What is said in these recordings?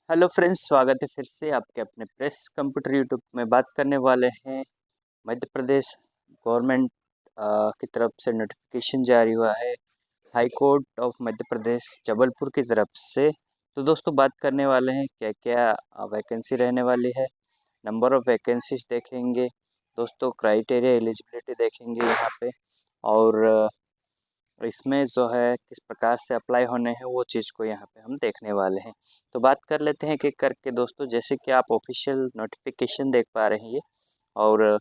Hello friends, स्वागत है फिर से आपके अपने प्रेस कंप्यूटर यूट्यूब में। बात करने वाले हैं मध्य प्रदेश गवर्नमेंट की तरफ से नोटिफिकेशन जारी हुआ है हाई कोर्ट ऑफ मध्य प्रदेश जबलपुर की तरफ से। तो दोस्तों बात करने वाले हैं क्या क्या वैकेंसी रहने वाली है, नंबर ऑफ़ वैकेंसीज देखेंगे दोस्तों, क्राइटेरिया एलिजिबिलिटी देखेंगे यहाँ पे, और इसमें जो है किस प्रकार से अप्लाई होने हैं वो चीज़ को यहाँ पे हम देखने वाले हैं। तो बात कर लेते हैं एक-एक करके दोस्तों। जैसे कि आप ऑफिशियल नोटिफिकेशन देख पा रहे हैं ये, और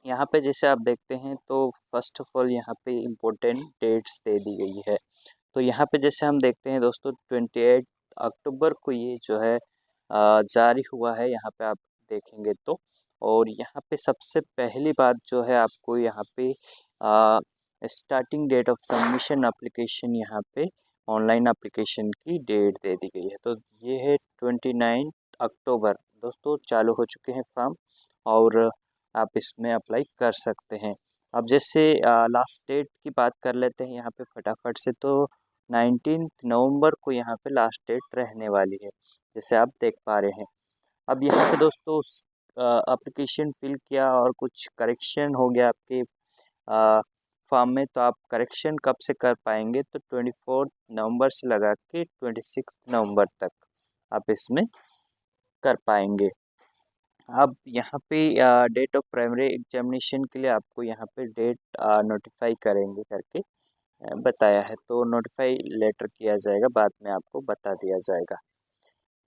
यहाँ पे जैसे आप देखते हैं तो फर्स्ट ऑफ ऑल यहाँ पे इम्पोर्टेंट डेट्स दे दी गई है। तो यहाँ पे जैसे हम देखते हैं दोस्तों 28 अक्टूबर को ये जो है जारी हुआ है, यहाँ पे आप देखेंगे तो। और यहाँ पे सबसे पहली बात जो है आपको यहाँ पे starting date of submission application, यहाँ पे ऑनलाइन एप्लीकेशन की डेट दे दी गई है। तो ये है 29 अक्टूबर दोस्तों, चालू हो चुके हैं फॉर्म और आप इसमें अप्लाई कर सकते हैं। अब जैसे लास्ट डेट की बात कर लेते हैं यहाँ पे फटाफट से। तो 19 नवंबर को यहाँ पे लास्ट डेट रहने वाली है, जैसे आप देख पा रहे हैं। अब यहाँ पे दोस्तों एप्लीकेशन फिल किया और कुछ करेक्शन हो गया आपके फॉर्म में, तो आप करेक्शन कब से कर पाएंगे? तो 24 नवंबर से लगा के 26 नवंबर तक आप इसमें कर पाएंगे। अब यहाँ पे डेट ऑफ प्राइमरी एग्जामिनेशन के लिए आपको यहाँ पे डेट नोटिफाई करेंगे करके बताया है, तो नोटिफाई लेटर किया जाएगा, बाद में आपको बता दिया जाएगा।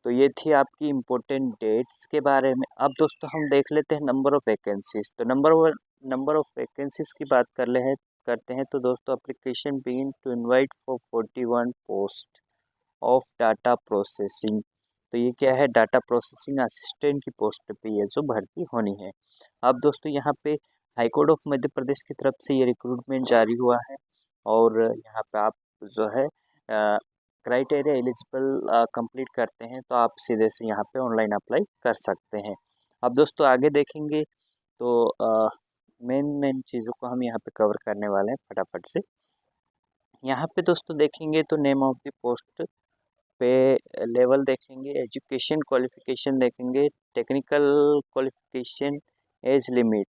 तो ये थी आपकी इम्पोर्टेंट डेट्स के बारे में। अब दोस्तों हम देख लेते हैं नंबर ऑफ़ वैकेंसीज। तो नंबर ऑफ़ वैकेंसीज की बात करते हैं तो दोस्तों application begin to invite for 41 post of data processing. तो ये क्या है? डाटा प्रोसेसिंग असिस्टेंट की पोस्ट पे ये जो भर्ती होनी है। अब दोस्तों यहाँ पे हाई कोर्ट ऑफ मध्य प्रदेश की तरफ से ये रिक्रूटमेंट जारी हुआ है, और यहाँ पे आप जो है क्राइटेरिया एलिजिबल कंप्लीट करते हैं तो आप सीधे से यहाँ पे ऑनलाइन अप्लाई कर सकते हैं। अब दोस्तों आगे देखेंगे तो मेन मेन चीज़ों को हम यहाँ पे कवर करने वाले हैं फटाफट से। यहाँ पे दोस्तों देखेंगे तो नेम ऑफ द पोस्ट पे लेवल देखेंगे, एजुकेशन क्वालिफ़िकेशन देखेंगे, टेक्निकल क्वालिफ़िकेशन, एज लिमिट।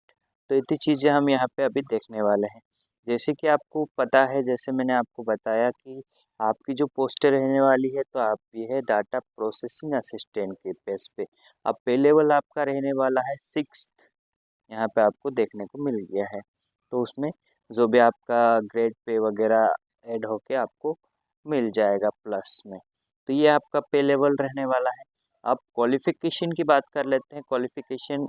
तो इतनी चीज़ें हम यहाँ पे अभी देखने वाले हैं। जैसे कि आपको पता है, जैसे मैंने आपको बताया कि आपकी जो पोस्टें रहने वाली है, तो आप ये है डाटा प्रोसेसिंग असिस्टेंट के बेस पे। अब पे लेवल आपका रहने वाला है 6th, यहाँ पे आपको देखने को मिल गया है। तो उसमें जो भी आपका ग्रेड पे वगैरह ऐड होके आपको मिल जाएगा प्लस में। तो ये आपका पे लेवल रहने वाला है। अब क्वालिफ़िकेशन की बात कर लेते हैं। Qualification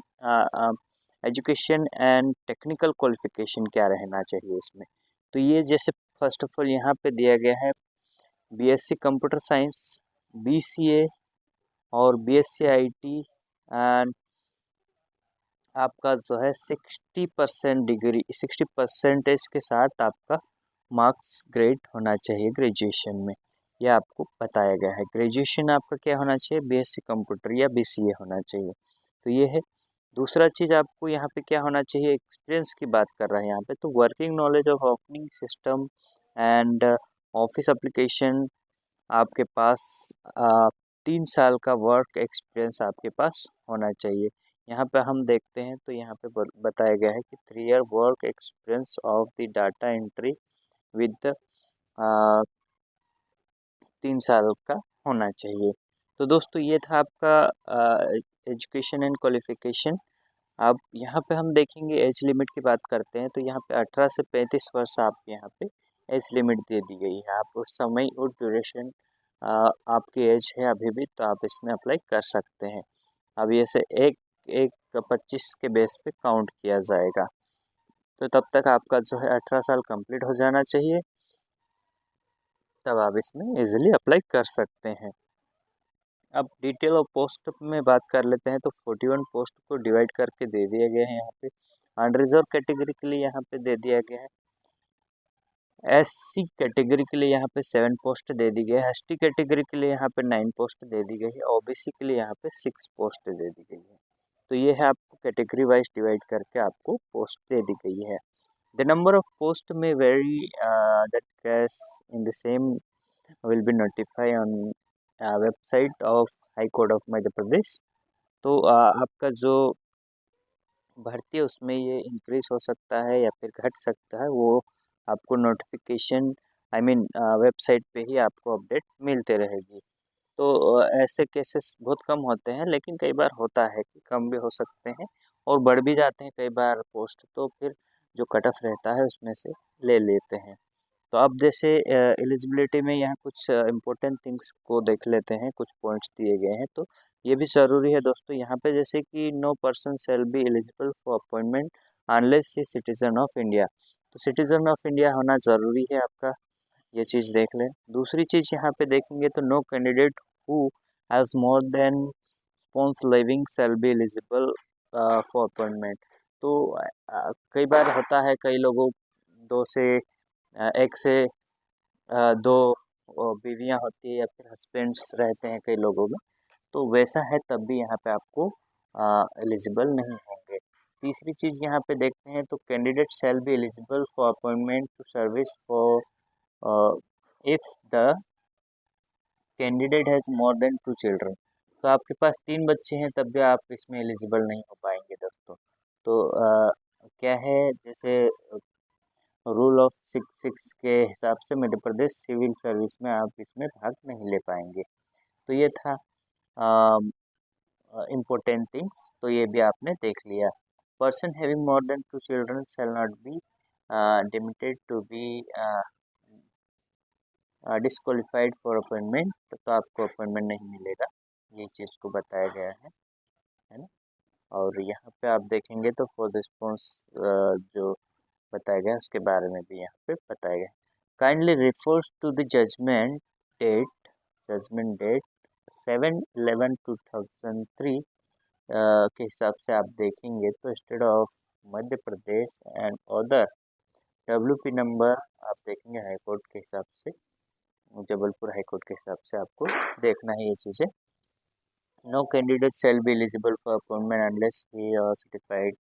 education and technical qualification क्या रहना चाहिए इसमें? तो ये जैसे फर्स्ट ऑफ ऑल यहाँ पे दिया गया है बीएससी कंप्यूटर साइंस, बीसीए और बीएससी आईटी, एंड आपका जो है 60% डिग्री, 60% के साथ आपका मार्क्स ग्रेड होना चाहिए ग्रेजुएशन में। यह आपको बताया गया है। ग्रेजुएशन आपका क्या होना चाहिए? बीएससी कंप्यूटर या बीसीए होना चाहिए। तो ये है। दूसरा चीज़ आपको यहाँ पे क्या होना चाहिए? एक्सपीरियंस की बात कर रहे हैं यहाँ पे, तो working knowledge of operating system and office application आपके पास 3 साल का वर्क एक्सपीरियंस आपके पास होना चाहिए। यहाँ पे हम देखते हैं तो यहाँ पे बताया गया है कि 3 year work experience of the data entry with 3 साल का होना चाहिए। तो दोस्तों ये था आपका एजुकेशन एंड क्वालिफिकेशन। अब यहाँ पे हम देखेंगे एज लिमिट की बात करते हैं, तो यहाँ पे 18 से 35 वर्ष आप यहाँ पे एज लिमिट दे दी गई है। आप उस समय और ड्यूरेशन आपकी एज है अभी भी, तो आप इसमें अप्लाई कर सकते हैं। अब ये से एक एक 25 के बेस पे काउंट किया जाएगा। तो तब तक आपका जो है 18 साल कंप्लीट हो जाना चाहिए, तब आप इसमें इजीली अप्लाई कर सकते हैं। अब डिटेल ऑफ पोस्ट में बात कर लेते हैं, तो 41 पोस्ट को डिवाइड करके दे दिया गया है यहाँ पे। अनरिजर्व कैटेगरी के लिए यहाँ पे दे दिया गया है। एससी कैटेगरी के लिए यहाँ पे 7 पोस्ट दे दी गई है। एसटी कैटेगरी के लिए यहाँ पे 9 पोस्ट दे दी गई है। ओबीसी के लिए यहाँ पे 6 पोस्ट दे दी गई है। तो ये है आपको कैटेगरी वाइज डिवाइड करके आपको पोस्ट दे दी गई है। द नंबर ऑफ पोस्ट में very that case in the same will be notified on website of high court of Madhya Pradesh. तो आपका जो भर्ती है उसमें ये इंक्रीज हो सकता है या फिर घट सकता है, वो आपको नोटिफिकेशन आई मीन वेबसाइट पे ही आपको अपडेट मिलते रहेगी। तो ऐसे केसेस बहुत कम होते हैं, लेकिन कई बार होता है कि कम भी हो सकते हैं और बढ़ भी जाते हैं कई बार पोस्ट, तो फिर जो कट ऑफ रहता है उसमें से ले लेते हैं। तो अब जैसे एलिजिबिलिटी में यहाँ कुछ इम्पोर्टेंट थिंग्स को देख लेते हैं, कुछ पॉइंट्स दिए गए हैं तो ये भी ज़रूरी है दोस्तों। यहाँ पे जैसे कि no person shall be eligible for appointment unless he citizen of India. तो सिटीजन ऑफ इंडिया होना ज़रूरी है आपका, ये चीज़ देख लें। दूसरी चीज़ यहाँ पे देखेंगे तो no candidate who has more than spouse living shall be eligible for appointment. तो कई बार होता है कई लोगों दो से एक से दो बीवियां होती है या फिर हस्बैंड्स रहते हैं कई लोगों में, तो वैसा है तब भी यहाँ पे आपको एलिजिबल नहीं होंगे। तीसरी चीज़ यहाँ पे देखते हैं तो candidate shall be eligible for appointment to service for if the candidate has more than 2 children. तो आपके पास 3 बच्चे हैं तब भी आप इसमें एलिजिबल नहीं हो पाएंगे दोस्तों। तो क्या है, जैसे रूल ऑफ 6 के हिसाब से मध्य प्रदेश सिविल सर्विस में आप इसमें भाग नहीं ले पाएंगे। तो ये था इम्पोर्टेंट थिंग्स, तो ये भी आपने देख लिया। Person having more than 2 children shall not be deemed to be disqualified for appointment. तो आपको अपॉइंटमेंट नहीं मिलेगा, ये चीज़ को बताया गया है ना। और यहाँ पे आप देखेंगे तो फॉर रिस्पॉन्स जो बताया गया उसके बारे में भी यहाँ पे बताया गया। Kindly refers to the judgment date 7/11/2003 के हिसाब से आप देखेंगे तो state of Madhya Pradesh and other WP number आप देखेंगे हाई कोर्ट के हिसाब से, जबलपुर हाई कोर्ट के हिसाब से आपको देखना है ये चीज़ें। No candidate shall be eligible for appointment unless he are certified.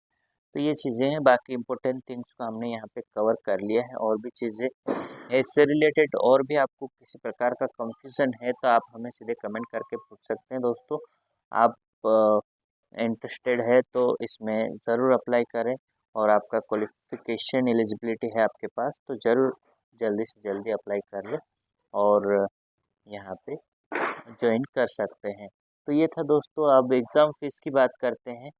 तो ये चीज़ें हैं, बाकी इम्पोर्टेंट थिंग्स को हमने यहाँ पे कवर कर लिया है। और भी चीज़ें इससे रिलेटेड और भी आपको किसी प्रकार का कंफ्यूजन है तो आप हमें सीधे कमेंट करके पूछ सकते हैं दोस्तों। आप इंटरेस्टेड है तो इसमें ज़रूर अप्लाई करें, और आपका क्वालिफिकेशन एलिजिबिलिटी है आपके पास तो ज़रूर जल्दी से जल्दी अप्लाई कर लें और यहाँ पे ज्वाइन कर सकते हैं। तो ये था दोस्तों। अब एग्ज़ाम फीस की बात करते हैं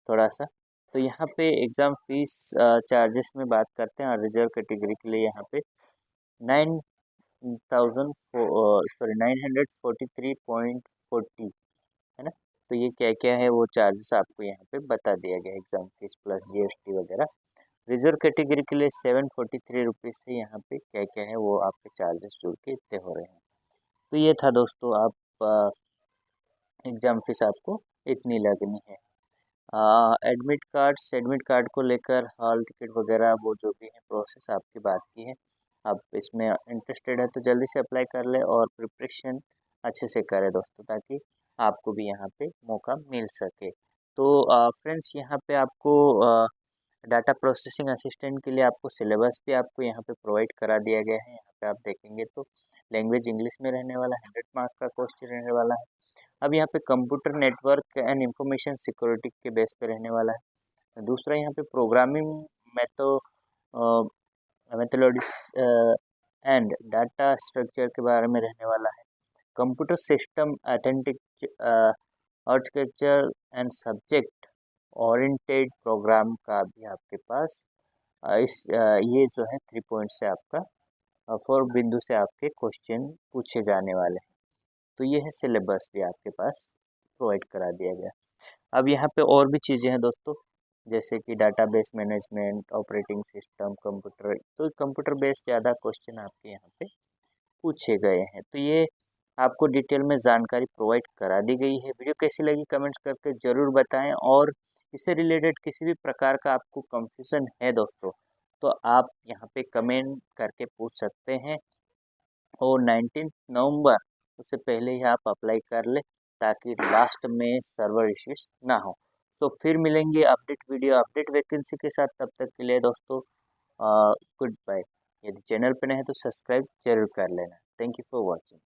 थोड़ा सा। तो यहाँ पे एग्ज़ाम फीस चार्जेस में बात करते हैं, और रिजर्व कैटेगरी के लिए यहाँ पे 9,943.40 है ना। तो ये क्या क्या है वो चार्जेस आपको यहाँ पे बता दिया गया, एग्ज़ाम फीस प्लस GST वगैरह। रिजर्व कैटेगरी के लिए 743 से यहाँ पे क्या क्या है वो आपके चार्जेस जुड़ के इतने हो रहे हैं। तो ये था दोस्तों, आप एग्ज़ाम फीस आपको इतनी लगनी है। एडमिट कार्ड को लेकर हॉल टिकट वगैरह वो जो भी है प्रोसेस आपकी बात की है। आप इसमें इंटरेस्टेड है तो जल्दी से अप्लाई कर ले और प्रिपरेशन अच्छे से करें दोस्तों, ताकि आपको भी यहाँ पे मौका मिल सके। तो फ्रेंड्स, यहाँ पे आपको डाटा प्रोसेसिंग असिस्टेंट के लिए आपको सिलेबस भी आपको यहाँ पे प्रोवाइड करा दिया गया है। यहाँ पे आप देखेंगे तो लैंग्वेज इंग्लिश में रहने वाला 100 मार्क्स का क्वेश्चन रहने वाला है। अब यहाँ पे computer network and information security के बेस पे रहने वाला है। दूसरा यहाँ पे programming methodologies and data structure के बारे में रहने वाला है। Computer system authentic architecture and subject oriented program का भी आपके पास ये जो है 3 पॉइंट से आपका 4 बिंदु से आपके क्वेश्चन पूछे जाने वाले हैं। तो ये है सिलेबस भी आपके पास प्रोवाइड करा दिया गया। अब यहाँ पे और भी चीज़ें हैं दोस्तों, जैसे कि database management, operating system, computer. तो कंप्यूटर बेस्ड ज़्यादा क्वेश्चन आपके यहाँ पे पूछे गए हैं। तो ये आपको डिटेल में जानकारी प्रोवाइड करा दी गई है। वीडियो कैसी लगी कमेंट्स करके ज़रूर बताएं, और इससे रिलेटेड किसी भी प्रकार का आपको कंफ्यूजन है दोस्तों तो आप यहाँ पे कमेंट करके पूछ सकते हैं। और 19 नवंबर उससे पहले ही आप अप्लाई कर ले, ताकि लास्ट में सर्वर इश्यूज ना हो। तो फिर मिलेंगे अपडेट वीडियो अपडेट वैकेंसी के साथ। तब तक के लिए दोस्तों गुड बाय। यदि चैनल पर नए हैं तो सब्सक्राइब जरूर कर लेना। Thank you for watching.